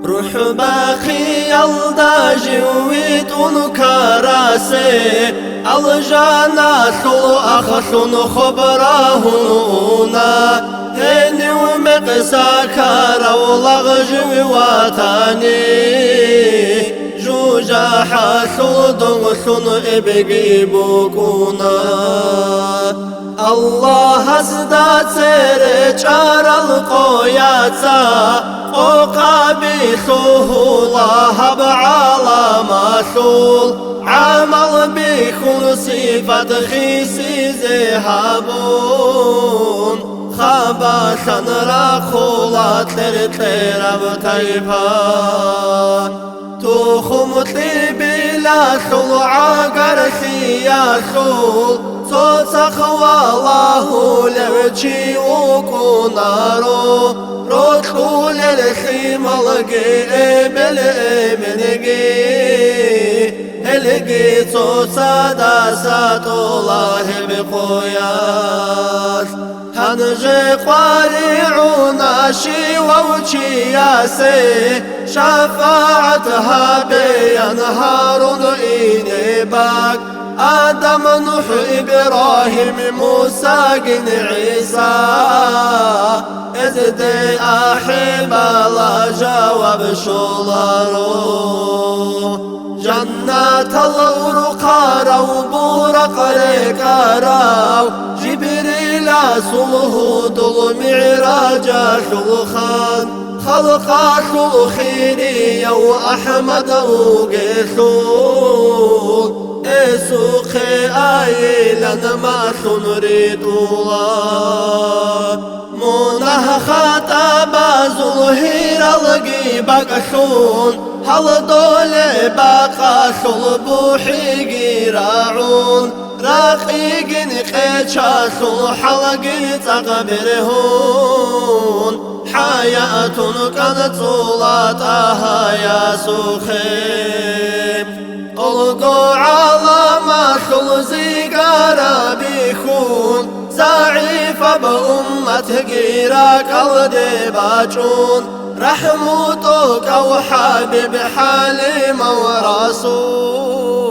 روح باخي يلدا جويت ونكراسي الجانا ثلو أخثن خبراهنا هني ومقساك رولغ جواتاني جوجا حاثل دغثن إبقي بوكونا الله هزدات سيرجار القوياتا وقابي الله بعلى مثول عمل بكل صفة خيسي ذهبون خباثا رخولات ترتير بتيفان تخمتي بلا ثلع قرثي يا ثول تسخوى الله لرجي وكنارو روحو للخيم القي بالإمنقي القي تصدى سات الله بقياس هنجي قارعونا شي ووشي ياسي شفاعتها بينهار إينباك آدم نوح إبراهيم موسى قن عيسى إزدي أحب الله جواب شولارو جنات الورقار وبورق ركارو جبريل سلهود المعراج شلخان خلقا شلخيني وأحمد وقيثون إسوخي آيلا ما نريد الله منه خطابا زلهير القيبك شون هل دولي باقا شلبوحي قراعون راقيقين قيتشا شلحلقين تقبرهون حياة كانت صلاتها يا سخيم ألقوا على ما خلزي قرابيخون زعيف بأمة قيراك الدباجون رحمتك وحبيب حليم ورسول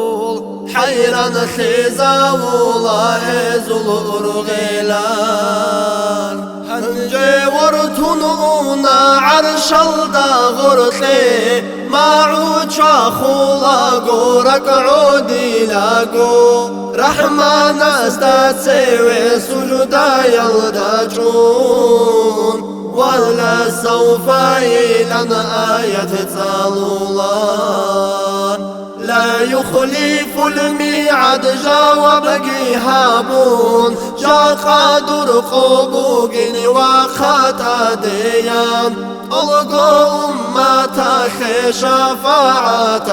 حيرا خيزا والله زلور غيلان هنجي ورتنونا عرش الدغرتي ما عود شاخولا قورك عودي لاقو رحمن استاد سوي سجدا يلدجون ولا سوف يلن آية تالولان لا يخلف الميعاد جاوب جهابون جا قادر قبوق وخطا ديان ألقوا أمتك شفاعة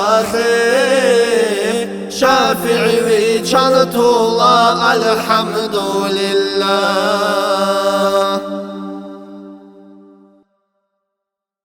شافعي وجنة الله الحمد لله.